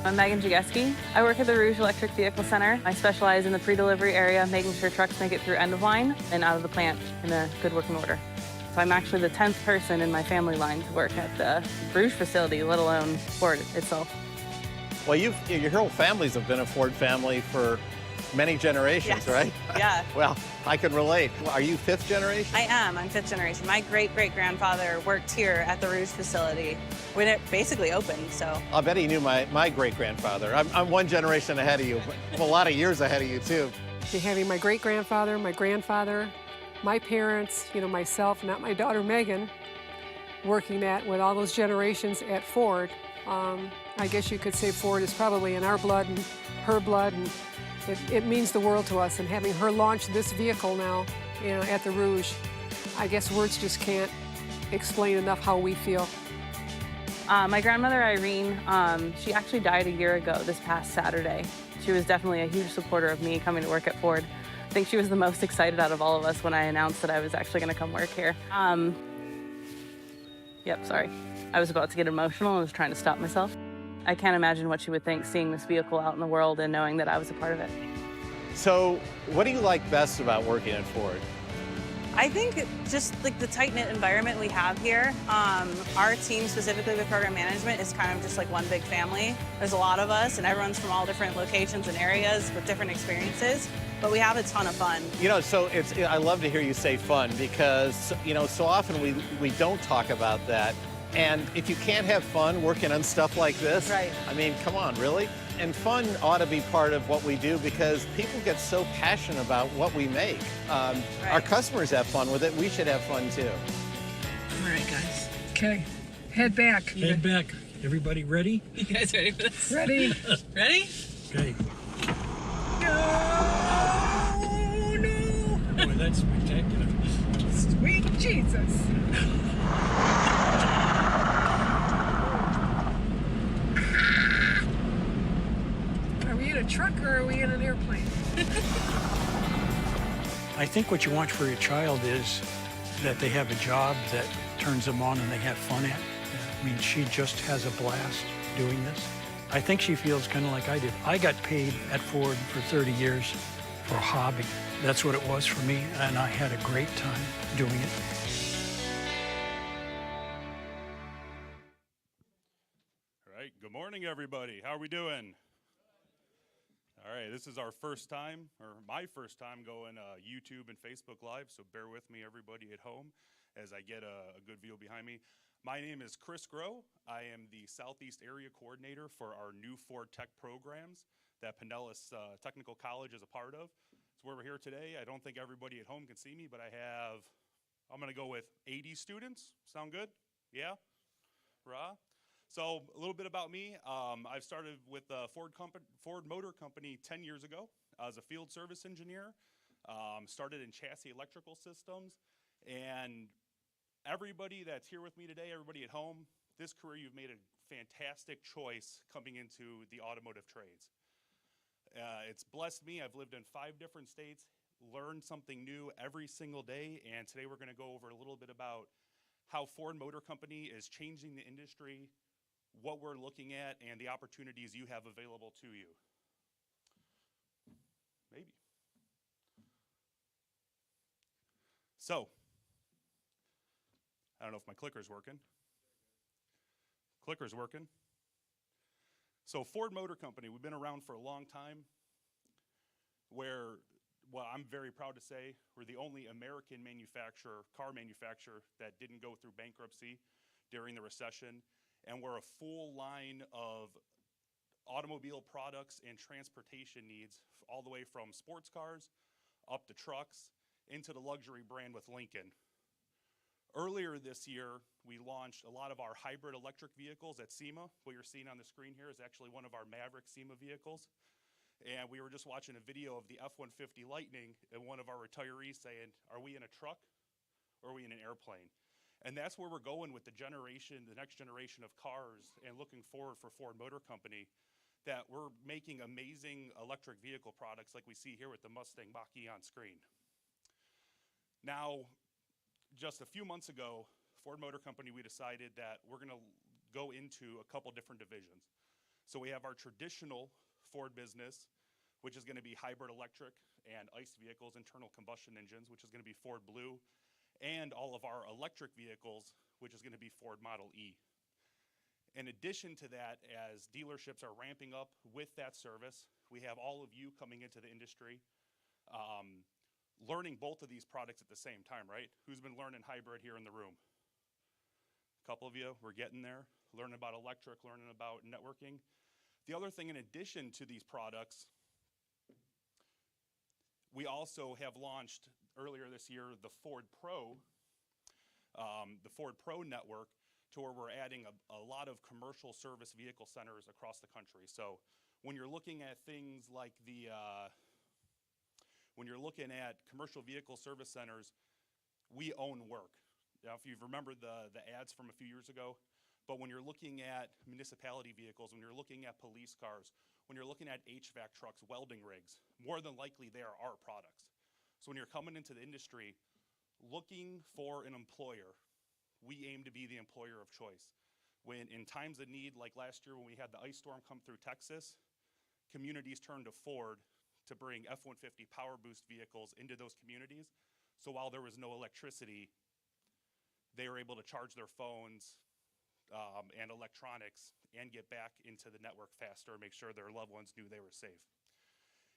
I'm Megan Jageski. I work at the Rouge Electric Vehicle Center. I specialize in the pre-delivery area, making sure trucks make it through end of line and out of the plant in a good working order. So I'm actually the 10th person in my family line to work at the Rouge facility, let alone Ford itself. Well, your whole families have been a Ford family for many generations, Yes. Right? Yeah. Well, I can relate. Are you fifth generation? I am. I'm fifth generation. My great-great-grandfather worked here at the Rouge facility when it basically opened, so. I bet he knew my great-grandfather. I'm one generation ahead of you, but I'm a lot of years ahead of you, too. Having my great-grandfather, my grandfather, my parents, myself, not my daughter Megan, working with all those generations at Ford. I guess you could say Ford is probably in our blood and her blood, and it means the world to us. And having her launch this vehicle now, at the Rouge, I guess words just can't explain enough how we feel. My grandmother, Irene, she actually died a year ago this past Saturday. She was definitely a huge supporter of me coming to work at Ford. I think she was the most excited out of all of us when I announced that I was actually going to come work here. Yep, sorry. I was about to get emotional and was trying to stop myself. I can't imagine what she would think seeing this vehicle out in the world and knowing that I was a part of it. So, what do you like best about working at Ford? I think just like the tight-knit environment we have here. Our team, specifically with program management, is kind of just like one big family. There's a lot of us, and everyone's from all different locations and areas with different experiences, but we have a ton of fun. So I love to hear you say fun because, so often we don't talk about that. And if you can't have fun working on stuff like this, right. I mean, come on, really? And fun ought to be part of what we do because people get so passionate about what we make. Right. Our customers have fun with it. We should have fun too. All right, guys. Okay, head back. Head back. Everybody ready? You guys ready for this? Ready? Ready? Okay. Oh, no! Boy, that's spectacular. Sweet Jesus. Are we in a truck or are we in an airplane? I think what you want for your child is that they have a job that turns them on and they have fun at. I mean, she just has a blast doing this. I think she feels kind of like I did. I got paid at Ford for 30 years for a hobby. That's what it was for me, and I had a great time doing it. All right, good morning, everybody. How are we doing? All right, this is our first time, or my first time going YouTube and Facebook Live, so bear with me, everybody at home, as I get a good view behind me. My name is Chris Groh. I am the Southeast Area Coordinator for our NewFordTech programs that Pinellas Technical College is a part of. It's where we're here today. I don't think everybody at home can see me, but I'm going to go with 80 students. Sound good? Yeah? Rah? So a little bit about me. I started with Ford Motor Company 10 years ago as a field service engineer. Started in chassis electrical systems. And everybody that's here with me today, everybody at home, this career you've made a fantastic choice coming into the automotive trades. It's blessed me. I've lived in 5 different states, learned something new every single day. And today we're going to go over a little bit about how Ford Motor Company is changing the industry, what we're looking at, and the opportunities you have available to you. Maybe. So, I don't know if my clicker's working. Clicker's working. So Ford Motor Company, we've been around for a long time, well, I'm very proud to say we're the only American car manufacturer that didn't go through bankruptcy during the recession. And we're a full line of automobile products and transportation needs, all the way from sports cars up to trucks into the luxury brand with Lincoln. Earlier this year, we launched a lot of our hybrid electric vehicles at SEMA. What you're seeing on the screen here is actually one of our Maverick SEMA vehicles. And we were just watching a video of the F-150 Lightning and one of our retirees saying, are we in a truck or are we in an airplane? And that's where we're going with the next generation of cars, and looking forward for Ford Motor Company, that we're making amazing electric vehicle products like we see here with the Mustang Mach-E on screen. Now, just a few months ago, Ford Motor Company, we decided that we're going to go into a couple different divisions. So we have our traditional Ford business, which is going to be hybrid electric and ICE vehicles, internal combustion engines, which is going to be Ford Blue, and all of our electric vehicles, which is going to be Ford Model E. In addition to that, as dealerships are ramping up with that service, we have all of you coming into the industry, learning both of these products at the same time, right? Who's been learning hybrid here in the room? A couple of you, we're getting there, learning about electric, learning about networking. The other thing, in addition to these products, we also have launched earlier this year the Ford Pro network, to where we're adding a lot of commercial service vehicle centers across the country. So when you're looking at things like when you're looking at commercial vehicle service centers, we own work. Now, if you remember the ads from a few years ago, but when you're looking at municipality vehicles, when you're looking at police cars, when you're looking at HVAC trucks, welding rigs, more than likely they are our products. So when you're coming into the industry, looking for an employer, we aim to be the employer of choice. When in times of need, like last year when we had the ice storm come through Texas, communities turned to Ford to bring F-150 Power Boost vehicles into those communities. So while there was no electricity, they were able to charge their phones and electronics and get back into the network faster and make sure their loved ones knew they were safe.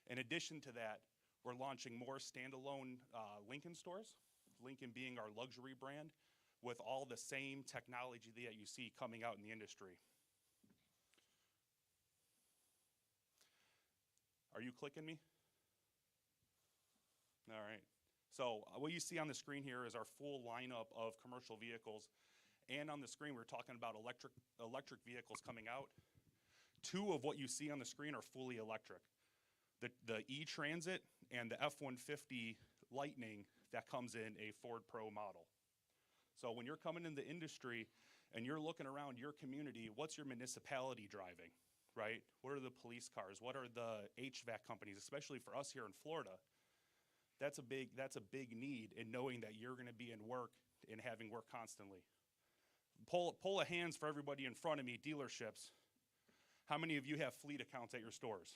In addition to that, we're launching more standalone Lincoln stores, Lincoln being our luxury brand, with all the same technology that you see coming out in the industry. Are you clicking me? All right. So what you see on the screen here is our full lineup of commercial vehicles. And on the screen, we're talking about electric vehicles coming out. 2 of what you see on the screen are fully electric. The E-Transit and the F-150 Lightning that comes in a Ford Pro model. So when you're coming in the industry and you're looking around your community, what's your municipality driving, right? What are the police cars? What are the HVAC companies, especially for us here in Florida? That's a big need in knowing that you're going to be in work and having work constantly. Pull of hands for everybody in front of me, dealerships. How many of you have fleet accounts at your stores?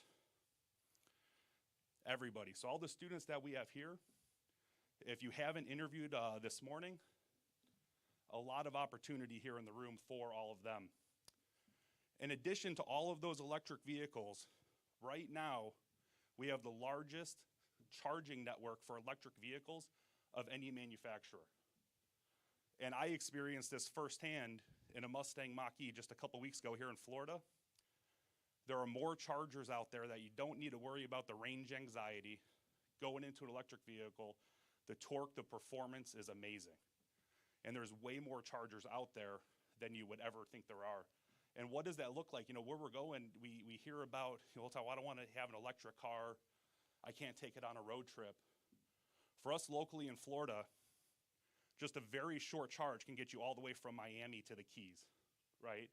Everybody. So all the students that we have here, if you haven't interviewed this morning, a lot of opportunity here in the room for all of them. In addition to all of those electric vehicles, right now, we have the largest charging network for electric vehicles of any manufacturer. And I experienced this firsthand in a Mustang Mach-E just a couple weeks ago here in Florida. There are more chargers out there that you don't need to worry about the range anxiety. Going into an electric vehicle, the torque, the performance is amazing. And there's way more chargers out there than you would ever think there are. And what does that look like? You know, where we're going, we hear about, you know, I don't want to have an electric car. I can't take it on a road trip. For us locally in Florida, just a very short charge can get you all the way from Miami to the Keys, right?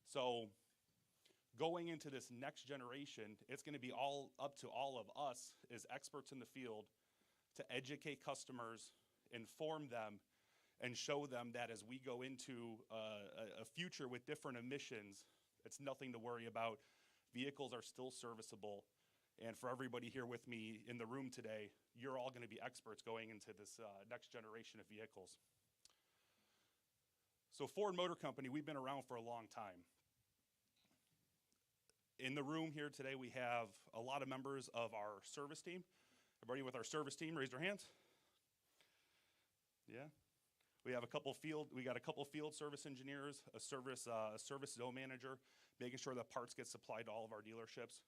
So going into this next generation, it's going to be all up to all of us as experts in the field to educate customers, inform them, and show them that as we go into a future with different emissions, it's nothing to worry about. Vehicles are still serviceable. And for everybody here with me in the room today, you're all going to be experts going into this next generation of vehicles. So Ford Motor Company, we've been around for a long time. In the room here today, we have a lot of members of our service team. Everybody with our service team, raise their hands. Yeah. We got a couple field service engineers, a service zone manager, making sure that parts get supplied to all of our dealerships.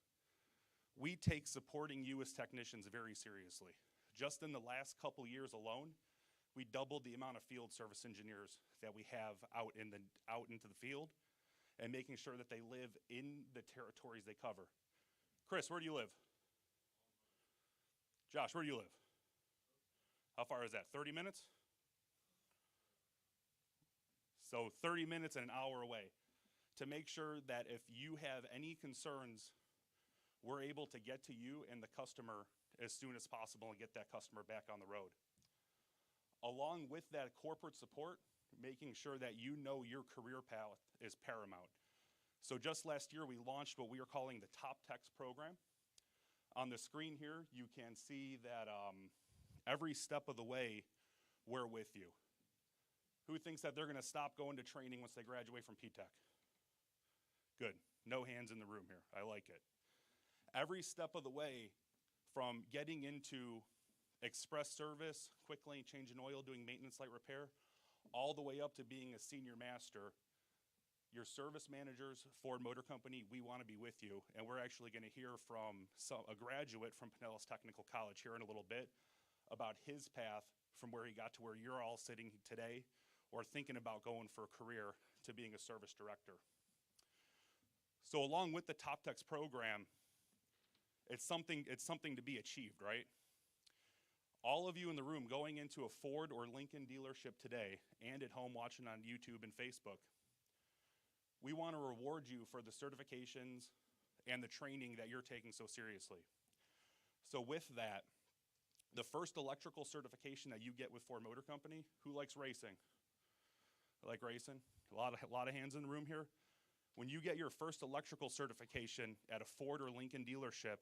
We take supporting you as technicians very seriously. Just in the last couple years alone, we doubled the amount of field service engineers that we have out into the field, and making sure that they live in the territories they cover. Chris, where do you live? Josh, where do you live? How far is that? 30 minutes? So 30 minutes and an hour away, to make sure that if you have any concerns, we're able to get to you and the customer as soon as possible and get that customer back on the road. Along with that corporate support, making sure that you know your career path is paramount. So just last year, we launched what we are calling the Top Techs program. On the screen here, you can see that every step of the way, we're with you. Who thinks that they're gonna stop going to training once they graduate from P-Tech? Good, no hands in the room here, I like it. Every step of the way, from getting into express service, quick lane change in oil, doing maintenance light repair, all the way up to being a senior master, your service managers, Ford Motor Company, we want to be with you. And we're actually going to hear from a graduate from Pinellas Technical College here in a little bit about his path from where he got to where you're all sitting today or thinking about going for a career to being a service director. So along with the Top Techs program, it's something to be achieved, right? All of you in the room going into a Ford or Lincoln dealership today and at home watching on YouTube and Facebook, we want to reward you for the certifications and the training that you're taking so seriously. So with that, the first electrical certification that you get with Ford Motor Company, who likes racing? I like racing? A lot of hands in the room here. When you get your first electrical certification at a Ford or Lincoln dealership,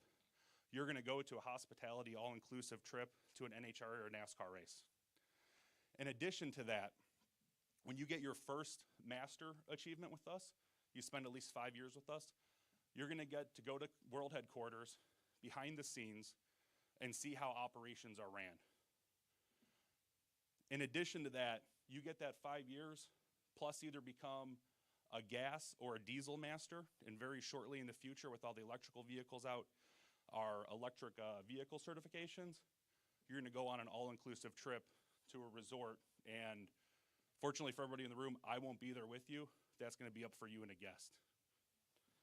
you're gonna go to a hospitality all-inclusive trip to an NHRA or NASCAR race. In addition to that, when you get your first master achievement with us, you spend at least 5 years with us, you're gonna get to go to world headquarters, behind the scenes, and see how operations are ran. In addition to that, you get that 5 years, plus either become a gas or a diesel master, and very shortly in the future with all the electrical vehicles out, our electric vehicle certifications, you're gonna go on an all-inclusive trip to a resort, and fortunately for everybody in the room, I won't be there with you. That's gonna be up for you and a guest.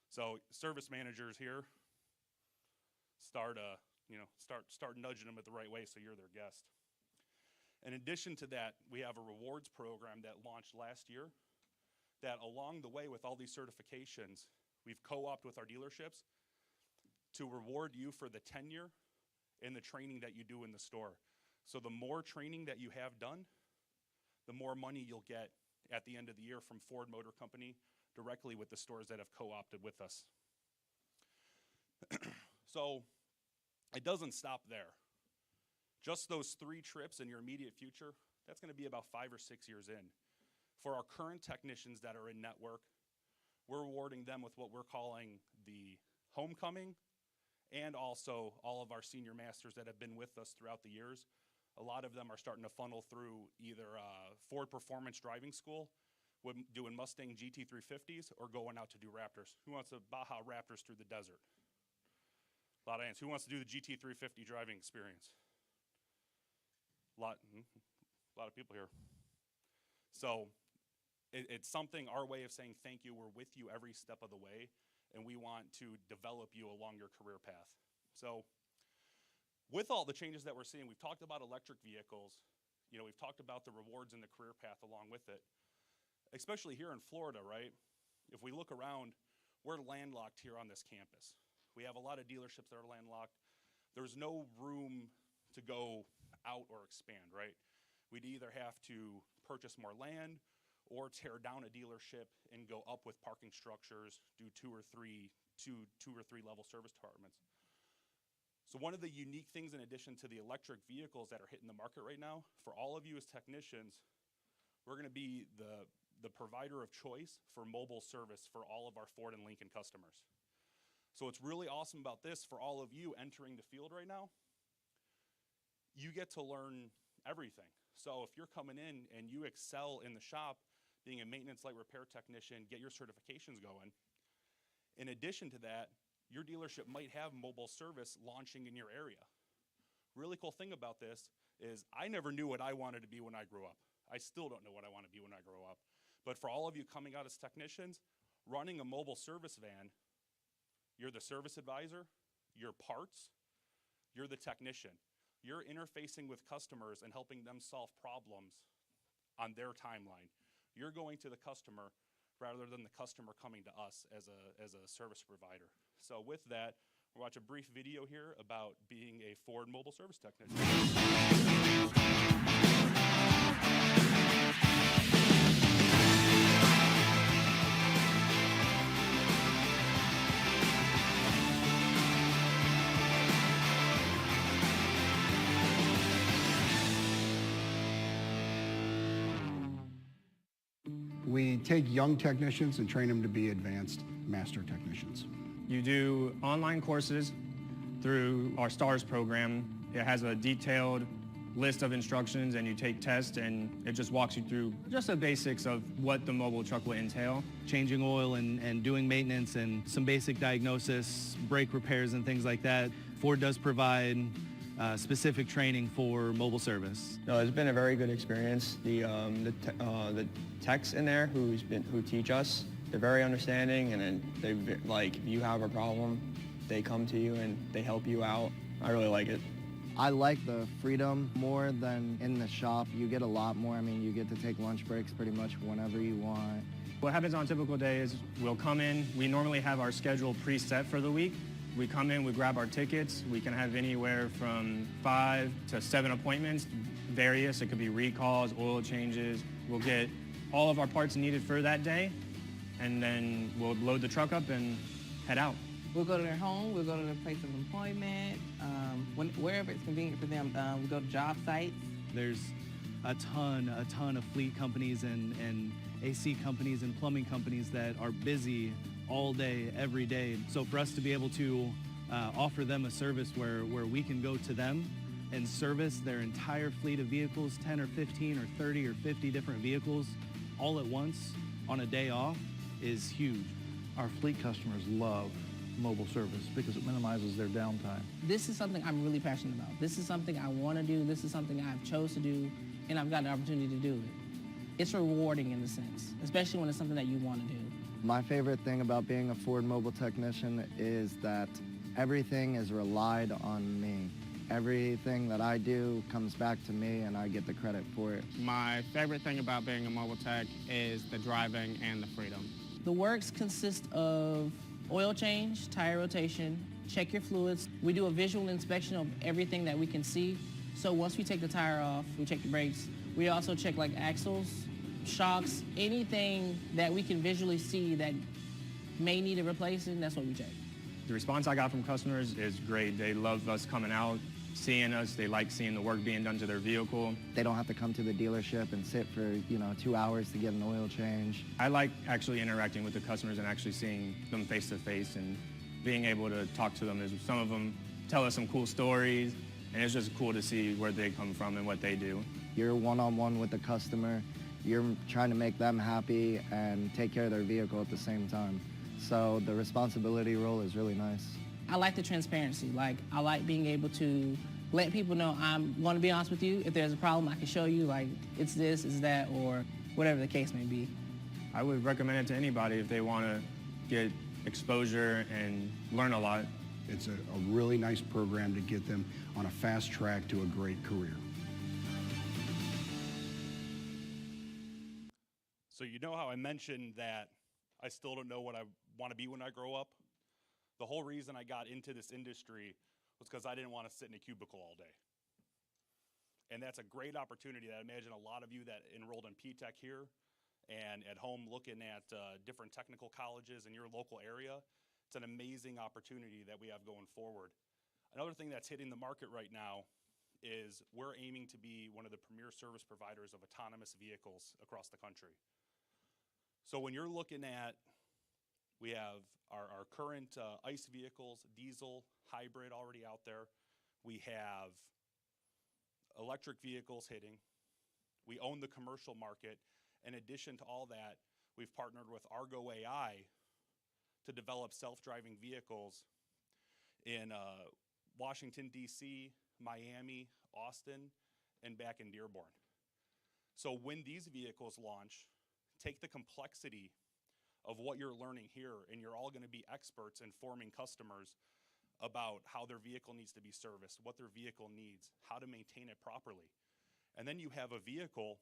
So service managers here, start nudging them at the right way so you're their guest. In addition to that, we have a rewards program that launched last year that along the way with all these certifications, we've co-opted with our dealerships to reward you for the tenure and the training that you do in the store. So the more training that you have done, the more money you'll get at the end of the year from Ford Motor Company directly with the stores that have co-opted with us. So it doesn't stop there. Just those 3 trips in your immediate future, that's gonna be about 5 or 6 years in. For our current technicians that are in network, we're rewarding them with what we're calling the homecoming, and also all of our senior masters that have been with us throughout the years. A lot of them are starting to funnel through either Ford Performance Driving School, doing Mustang GT350s, or going out to do Raptors. Who wants to Baja Raptors through the desert? A lot of hands. Who wants to do the GT350 driving experience? A lot of people here. So it's something, our way of saying thank you. We're with you every step of the way, and we want to develop you along your career path. So with all the changes that we're seeing, we've talked about electric vehicles, we've talked about the rewards and the career path along with it, especially here in Florida, right? If we look around, we're landlocked here on this campus. We have a lot of dealerships that are landlocked. There's no room to go out or expand, right? We'd either have to purchase more land or tear down a dealership and go up with parking structures, do two or three level service departments. So one of the unique things in addition to the electric vehicles that are hitting the market right now, for all of you as technicians, we're gonna be the provider of choice for mobile service for all of our Ford and Lincoln customers. So what's really awesome about this for all of you entering the field right now, you get to learn everything. So if you're coming in and you excel in the shop, being a maintenance light repair technician, get your certifications going. In addition to that, your dealership might have mobile service launching in your area. Really cool thing about this is I never knew what I wanted to be when I grew up. I still don't know what I want to be when I grow up. But for all of you coming out as technicians, running a mobile service van, you're the service advisor, you're parts, you're the technician. You're interfacing with customers and helping them solve problems on their timeline. You're going to the customer rather than the customer coming to us as a service provider. So with that, we'll watch a brief video here about being a Ford mobile service technician. We take young technicians and train them to be advanced master technicians. You do online courses through our STARS program. It has a detailed list of instructions, and you take tests, and it just walks you through just the basics of what the mobile truck will entail. Changing oil and doing maintenance and some basic diagnosis, brake repairs and things like that. Ford does provide specific training for mobile service. No, it's been a very good experience. The techs in there who teach us, they're very understanding, and then if you have a problem, they come to you and they help you out. I really like it. I like the freedom more than in the shop. You get a lot more. I mean, you get to take lunch breaks pretty much whenever you want. What happens on a typical day is we'll come in. We normally have our schedule preset for the week. We come in, we grab our tickets. We can have anywhere from 5 to 7 appointments, various. It could be recalls, oil changes. We'll get all of our parts needed for that day, and then we'll load the truck up and head out. We'll go to their home, we'll go to their place of employment, wherever it's convenient for them. We go to job sites. There's a ton of fleet companies and AC companies and plumbing companies that are busy all day, every day. So for us to be able to offer them a service where we can go to them and service their entire fleet of vehicles, 10 or 15 or 30 or 50 different vehicles, all at once on a day off, is huge. Our fleet customers love mobile service because it minimizes their downtime. This is something I'm really passionate about. This is something I want to do. This is something I've chose to do, and I've got the opportunity to do it. It's rewarding in a sense, especially when it's something that you want to do. My favorite thing about being a Ford mobile technician is that everything is relied on me. Everything that I do comes back to me, and I get the credit for it. My favorite thing about being a mobile tech is the driving and the freedom. The works consist of oil change, tire rotation, check your fluids. We do a visual inspection of everything that we can see. So once we take the tire off, we check the brakes. We also check like axles, shocks, anything that we can visually see that may need a replacing, that's what we check. The response I got from customers is great. They love us coming out, seeing us. They like seeing the work being done to their vehicle. They don't have to come to the dealership and sit for 2 hours to get an oil change. I like actually interacting with the customers and actually seeing them face to face and being able to talk to them. Some of them tell us some cool stories, and it's just cool to see where they come from and what they do. You're one-on-one with the customer. You're trying to make them happy and take care of their vehicle at the same time. So the responsibility role is really nice. I like the transparency. I like being able to let people know I'm going to be honest with you. If there's a problem, I can show you, it's this, it's that, or whatever the case may be. I would recommend it to anybody if they want to get exposure and learn a lot. It's a really nice program to get them on a fast track to a great career. So you know how I mentioned that I still don't know what I want to be when I grow up? The whole reason I got into this industry was because I didn't want to sit in a cubicle all day. And that's a great opportunity that I imagine a lot of you that enrolled in P-Tech here and at home looking at different technical colleges in your local area. It's an amazing opportunity that we have going forward. Another thing that's hitting the market right now is we're aiming to be one of the premier service providers of autonomous vehicles across the country. So when you're looking at, we have our current ICE vehicles, diesel, hybrid already out there. We have electric vehicles hitting. We own the commercial market. In addition to all that, we've partnered with Argo AI to develop self-driving vehicles in Washington, D.C., Miami, Austin, and back in Dearborn. So when these vehicles launch, take the complexity of what you're learning here, and you're all going to be experts informing customers about how their vehicle needs to be serviced, what their vehicle needs, how to maintain it properly. And then you have a vehicle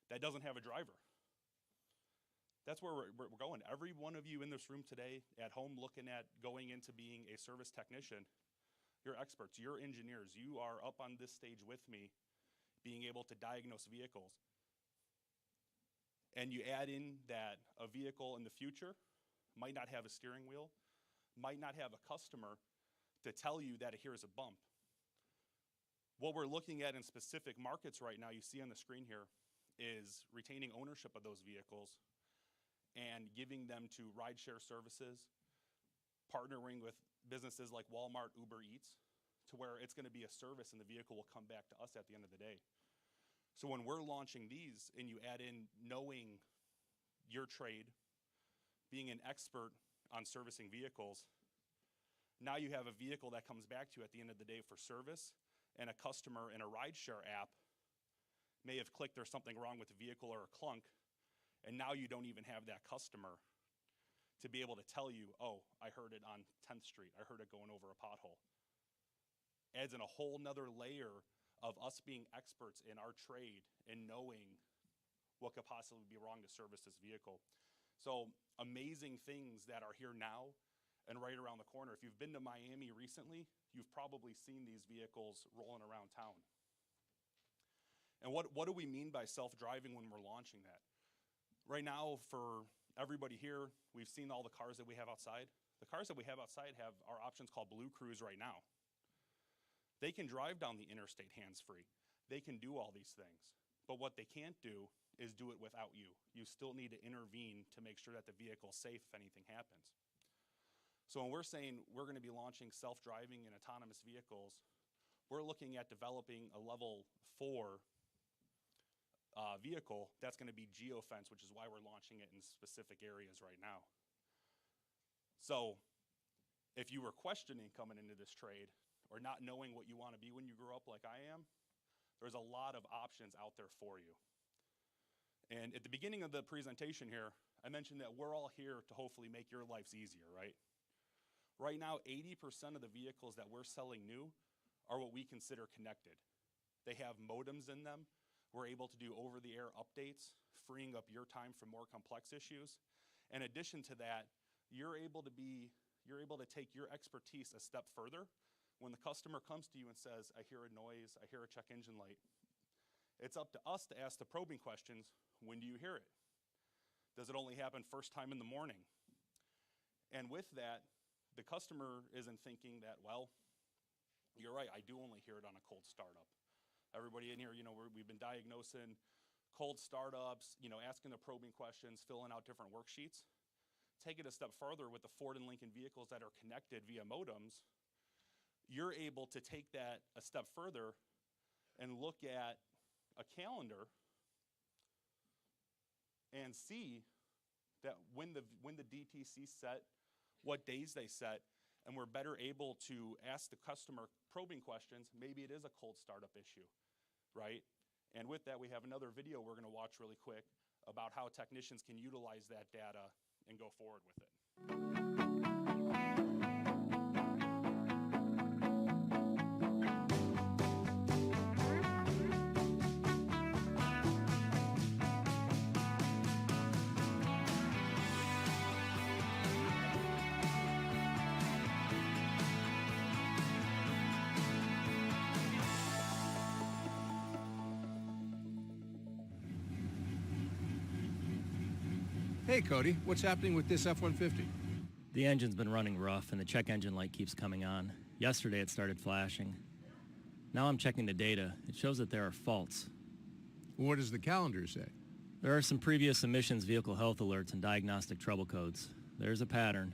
that doesn't have a driver. That's where we're going. Every one of you in this room today at home looking at going into being a service technician, you're experts, you're engineers. You are up on this stage with me being able to diagnose vehicles. And you add in that a vehicle in the future might not have a steering wheel, might not have a customer to tell you that here's a bump. What we're looking at in specific markets right now, you see on the screen here, is retaining ownership of those vehicles and giving them to rideshare services, partnering with businesses like Walmart, Uber Eats, to where it's going to be a service and the vehicle will come back to us at the end of the day. So when we're launching these and you add in knowing your trade, being an expert on servicing vehicles, now you have a vehicle that comes back to you at the end of the day for service, and a customer in a rideshare app may have clicked there's something wrong with the vehicle or a clunk, and now you don't even have that customer to be able to tell you, oh, I heard it on 10th Street, I heard it going over a pothole. Adds in a whole nother layer of us being experts in our trade and knowing what could possibly be wrong to service this vehicle. So amazing things that are here now and right around the corner. If you've been to Miami recently, you've probably seen these vehicles rolling around town. And what do we mean by self-driving when we're launching that? Right now, for everybody here, we've seen all the cars that we have outside. The cars that we have outside have our options called Blue Cruise right now. They can drive down the interstate hands-free. They can do all these things. But what they can't do is do it without you. You still need to intervene to make sure that the vehicle's safe if anything happens. So when we're saying we're going to be launching self-driving and autonomous vehicles, we're looking at developing a level 4 vehicle that's going to be geofenced, which is why we're launching it in specific areas right now. So if you were questioning coming into this trade or not knowing what you want to be when you grow up like I am, there's a lot of options out there for you. And at the beginning of the presentation here, I mentioned that we're all here to hopefully make your lives easier, right? Right now, 80% of the vehicles that we're selling new are what we consider connected. They have modems in them. We're able to do over-the-air updates, freeing up your time for more complex issues. In addition to that, you're able to take your expertise a step further. When the customer comes to you and says, I hear a noise, I hear a check engine light, it's up to us to ask the probing questions. When do you hear it? Does it only happen first time in the morning? And with that, the customer isn't thinking that, well, you're right, I do only hear it on a cold startup. Everybody in here, we've been diagnosing cold startups, asking the probing questions, filling out different worksheets. Take it a step further with the Ford and Lincoln vehicles that are connected via modems. You're able to take that a step further and look at a calendar and see that when the DTC set, what days they set, and we're better able to ask the customer probing questions. Maybe it is a cold startup issue, right? And with that, we have another video we're going to watch really quick about how technicians can utilize that data and go forward with it. Hey, Cody, what's happening with this F-150? The engine's been running rough and the check engine light keeps coming on. Yesterday it started flashing. Now I'm checking the data. It shows that there are faults. What does the calendar say? There are some previous emissions vehicle health alerts and diagnostic trouble codes. There's a pattern.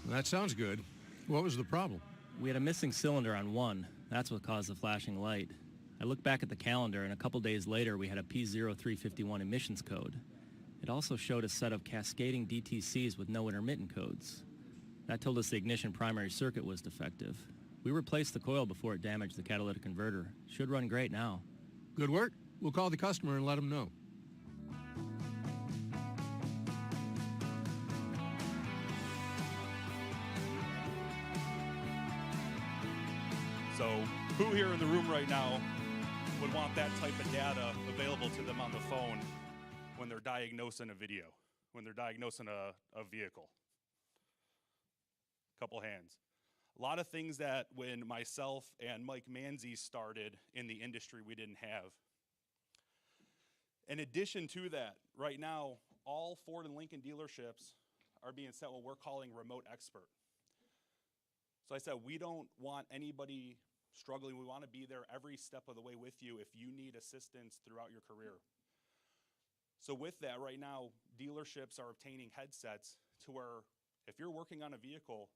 Well, that sounds good. What was the problem? We had a missing cylinder on one. That's what caused the flashing light. I looked back at the calendar, and a couple days later, we had a P0351 emissions code. It also showed a set of cascading DTCs with no intermittent codes. That told us the ignition primary circuit was defective. We replaced the coil before it damaged the catalytic converter. Should run great now. Good work. We'll call the customer and let them know. So who here in the room right now would want that type of data available to them on the phone when they're diagnosing a video, when they're diagnosing a vehicle? Couple hands. A lot of things that when myself and Mike Manzi started in the industry we didn't have. In addition to that, right now, all Ford and Lincoln dealerships are being sent what we're calling remote expert. So I said, we don't want anybody struggling. We want to be there every step of the way with you if you need assistance throughout your career. So with that, right now, dealerships are obtaining headsets to where if you're working on a vehicle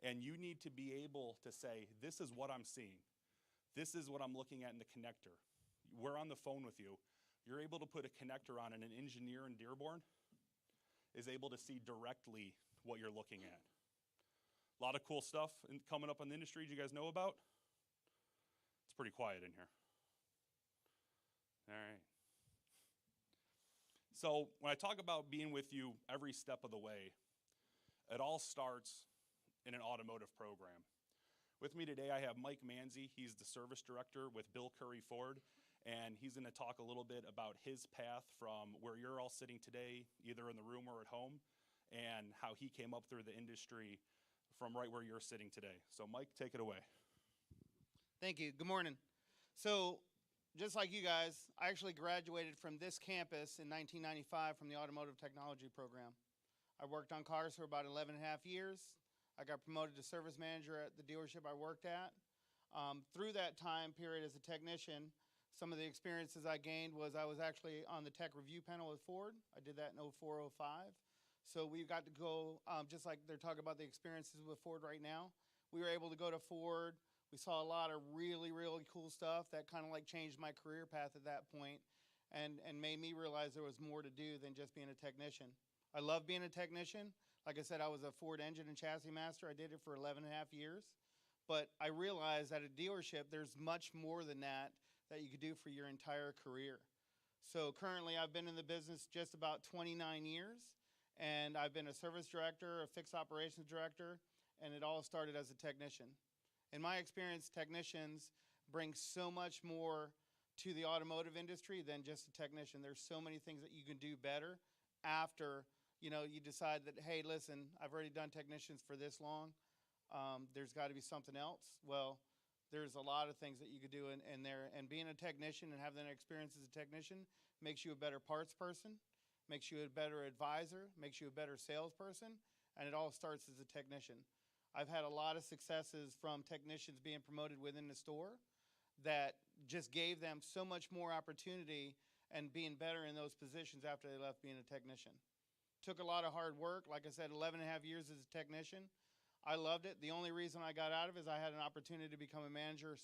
and you need to be able to say, this is what I'm seeing. This is what I'm looking at in the connector. We're on the phone with you. You're able to put a connector on, and an engineer in Dearborn is able to see directly what you're looking at. A lot of cool stuff coming up in the industry. Do you guys know about? It's pretty quiet in here. All right. So when I talk about being with you every step of the way, it all starts in an automotive program. With me today, I have Mike Manzi. He's the service director with Bill Currie Ford, and he's going to talk a little bit about his path from where you're all sitting today, either in the room or at home, and how he came up through the industry from right where you're sitting today. So Mike, take it away. Thank you. Good morning. So just like you guys, I actually graduated from this campus in 1995 from the Automotive Technology program. I worked on cars for about 11 and a half years. I got promoted to service manager at the dealership I worked at. Through that time period as a technician, some of the experiences I gained was I was actually on the tech review panel with Ford. I did that in 04, 05. So we got to go, just like they're talking about the experiences with Ford right now, we were able to go to Ford. We saw a lot of really, really cool stuff that kind of like changed my career path at that point and made me realize there was more to do than just being a technician. I love being a technician. Like I said, I was a Ford engine and chassis master. I did it for 11 and a half years. But I realized at a dealership, there's much more than that you could do for your entire career. So currently, I've been in the business just about 29 years. And I've been a service director, a fixed operations director, and it all started as a technician. In my experience, technicians bring so much more to the automotive industry than just a technician. There's so many things that you can do better after you decide that, hey, listen, I've already done technicians for this long. There's got to be something else. Well, there's a lot of things that you could do in there. And being a technician and having that experience as a technician makes you a better parts person, makes you a better advisor, makes you a better salesperson, and it all starts as a technician. I've had a lot of successes from technicians being promoted within the store that just gave them so much more opportunity and being better in those positions after they left being a technician. Took a lot of hard work. Like I said, 11 and a half years as a technician. I loved it. The only reason I got out of it is I had an opportunity to become a manager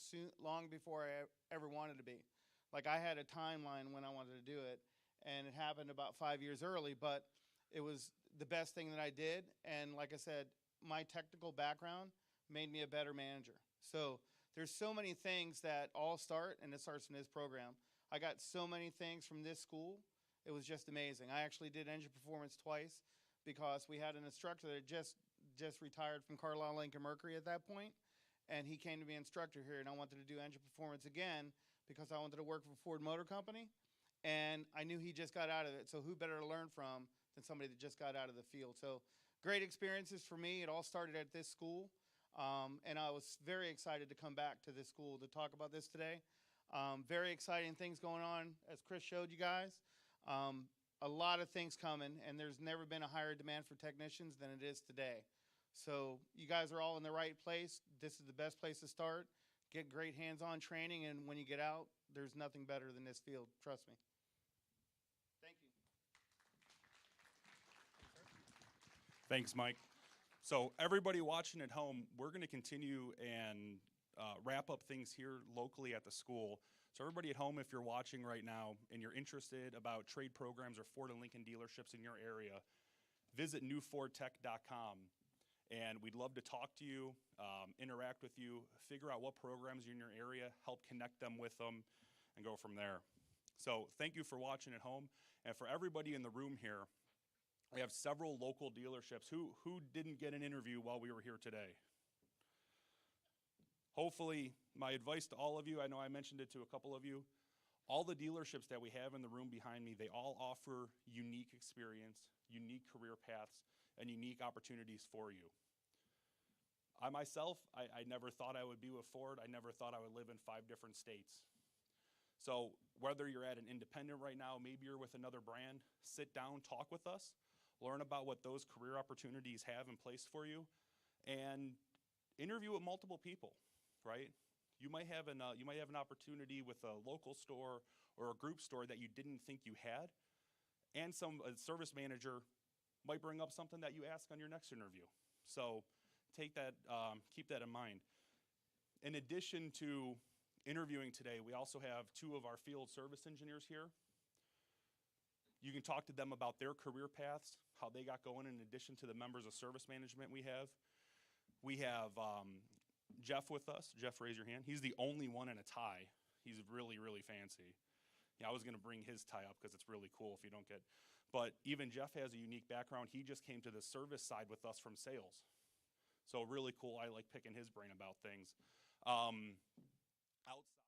long before I ever wanted to be. Like I had a timeline when I wanted to do it, and it happened about 5 years early, but it was the best thing that I did. And like I said, my technical background made me a better manager. So there's so many things that all start, and it starts in this program. I got so many things from this school. It was just amazing. I actually did engine performance twice because we had an instructor that just retired from Carlisle Lincoln Mercury at that point, and he came to be instructor here, and I wanted to do engine performance again because I wanted to work for Ford Motor Company, and I knew he just got out of it, so who better to learn from than somebody that just got out of the field. So great experiences for me. It all started at this school, and I was very excited to come back to this school to talk about this today. Very exciting things going on, as Chris showed you guys. A lot of things coming, and there's never been a higher demand for technicians than it is today. So you guys are all in the right place. This is the best place to start. Get great hands-on training, and when you get out, there's nothing better than this field. Trust me. Thank you. Thanks, Mike. So everybody watching at home, we're going to continue and wrap up things here locally at the school. So everybody at home, if you're watching right now and you're interested about trade programs or Ford and Lincoln dealerships in your area, visit NewFordTech.com. And we'd love to talk to you, interact with you, figure out what programs are in your area, help connect them with them, and go from there. So thank you for watching at home. And for everybody in the room here, we have several local dealerships. Who didn't get an interview while we were here today? Hopefully, my advice to all of you, I know I mentioned it to a couple of you, all the dealerships that we have in the room behind me, they all offer unique experience, unique career paths, and unique opportunities for you. I myself, I never thought I would be with Ford. I never thought I would live in 5 different states. So whether you're at an independent right now, maybe you're with another brand, sit down, talk with us, learn about what those career opportunities have in place for you, and interview with multiple people, right? You might have an opportunity with a local store or a group store that you didn't think you had, and a service manager might bring up something that you ask on your next interview. So take that, keep that in mind. In addition to interviewing today, we also have 2 of our field service engineers here. You can talk to them about their career paths, how they got going, in addition to the members of service management we have. We have Jeff with us. Jeff, raise your hand. He's the only one in a tie. He's really, really fancy. Yeah, I was going to bring his tie up because it's really cool if you don't get. But even Jeff has a unique background. He just came to the service side with us from sales. So really cool. I like picking his brain about things. Outside